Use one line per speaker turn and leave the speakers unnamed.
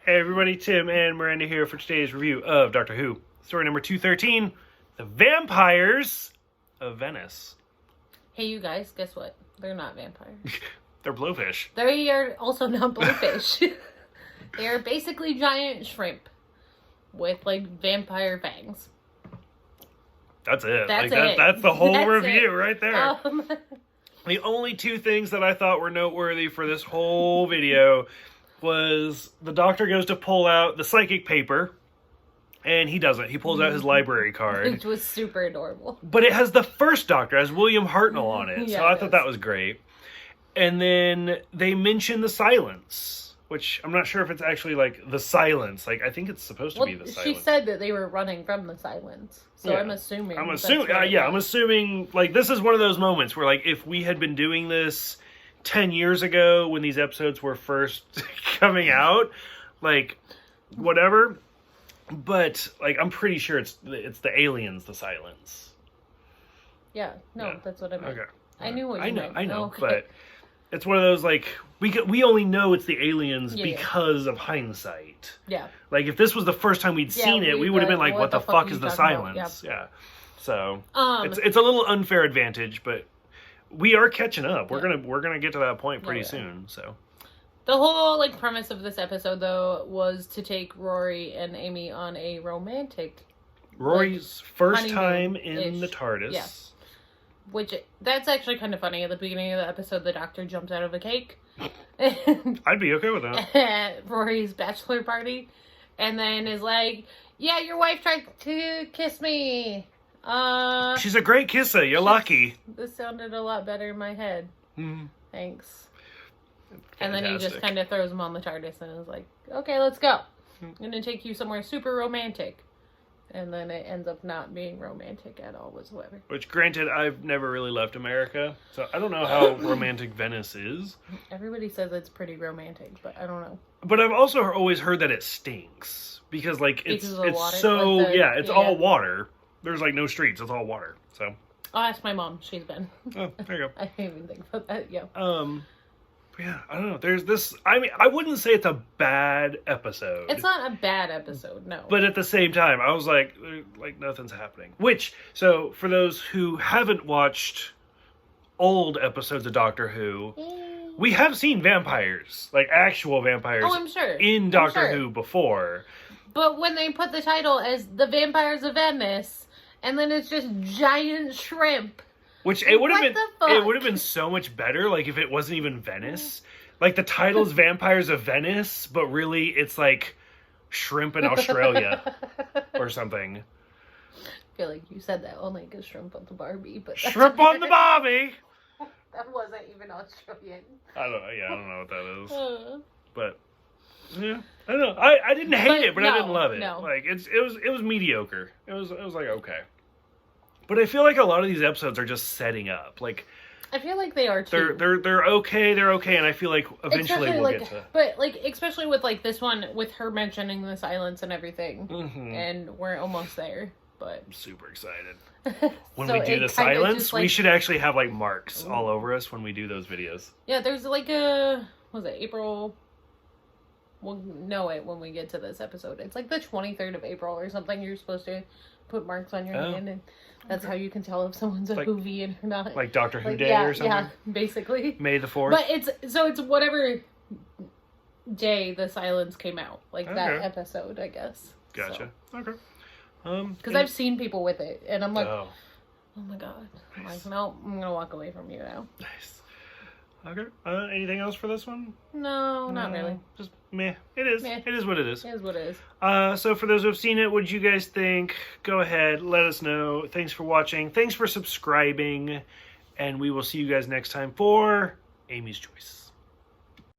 Hey everybody, Tim and Miranda here for today's review of Doctor Who. Story number 213, The Vampires of Venice.
Hey you guys, guess what? They're not vampires.
They're blowfish.
They are also not blowfish. They are basically giant shrimp with like vampire fangs.
That's it.
That's
That's the whole
That's
review
it.
right there. The only two things that I thought were noteworthy for this whole video was the Doctor goes to pull out the psychic paper, and he doesn't. He pulls out his library card.
Which was super adorable.
But it has the first Doctor, as William Hartnell on it.
Yeah,
So I thought that was great. And then they mention the silence, which I'm not sure if it's actually like the silence. Like, I think it's supposed to be the silence.
She said that they were running from the silence. So
Yeah.
I'm assuming.
I'm assuming like this is one of those moments where like if we had been doing this 10 years ago when these episodes were first coming out, like whatever. But like I'm pretty sure it's the aliens, the silence.
Yeah, that's what I meant.
Okay.
I knew what you meant.
I know,
Okay.
but it's one of those like we only know it's the aliens
Yeah.
because of hindsight.
Yeah.
Like if this was the first time we'd seen it, we would have been like, "What the fuck is the silence?" Yeah. So it's a little unfair advantage, but we are catching up. We're gonna get to that point pretty soon. So
the whole like premise of this episode though was to take Rory and Amy on a romantic.
Rory's first time in
honeymoon-ish.
the TARDIS.
Yeah. Which, that's actually kind of funny. At the beginning of the episode, the Doctor jumps out of a cake.
I'd be okay with that.
At Rory's bachelor party. And then is like, yeah, your wife tried to kiss me.
She's a great kisser. You're lucky.
This sounded a lot better in my head.
Mm.
Thanks.
Fantastic.
And then he just kind of throws him on the TARDIS and is like, okay, let's go. I'm going to take you somewhere super romantic. And then it ends up not being romantic at all whatsoever.
Which, granted, I've never really left America, so I don't know how romantic Venice is.
Everybody says it's pretty romantic, but I don't know.
But I've also always heard that it stinks because, like, it's
water,
so
like
it's all water. There's like no streets; it's all water. So
I'll ask my mom. She's been.
oh, there you go.
I didn't even think about that. Yeah.
Yeah, I don't know. There's this. I mean, I wouldn't say it's a bad episode.
It's not a bad episode, no.
But at the same time, I was like nothing's happening. Which, so for those who haven't watched old episodes of Doctor Who, we have seen vampires, like actual vampires.
Oh, I'm sure.
In Doctor Who before.
But when they put the title as The Vampires of Venice, and then it's just giant shrimp.
Which it would have
fuck?
been so much better, like if it wasn't even Venice. Like the title's Vampires of Venice, but really it's like shrimp in Australia or something.
I feel like you said that only because shrimp on the Barbie, but
Shrimp on the Barbie.
That wasn't even Australian.
I don't know what that is. But yeah, I don't know. I didn't hate it, but I didn't love it.
No.
Like it was mediocre. It was like okay. But I feel like a lot of these episodes are just setting up. Like
I feel like they are too.
They're okay, and I feel like eventually we'll get to.
But like especially with like this one with her mentioning the silence and everything, and we're almost there. But
I'm super excited. When we do the silence, we should actually have like marks all over us when we do those videos.
Yeah, there's like a April. We'll know it when we get to this episode. It's like the 23rd of April or something. You're supposed to put marks on your hand, and that's how you can tell if someone's a Whovian or not.
Like Doctor Who Day or something?
Yeah, basically.
May the 4th.
But it's whatever day the silence came out. Like that episode, I guess.
Gotcha. So. Okay.
Because I've seen people with it, and I'm like, oh my god. I'm
Nice.
like, no, I'm going to walk away from you now.
Nice. Okay. Anything else for this one?
No, not really.
Just meh. It is.
Meh.
It is what it is.
It is what it is.
So for those who have seen it, what did you guys think? Go ahead, let us know. Thanks for watching. Thanks for subscribing. And we will see you guys next time for Amy's Choice.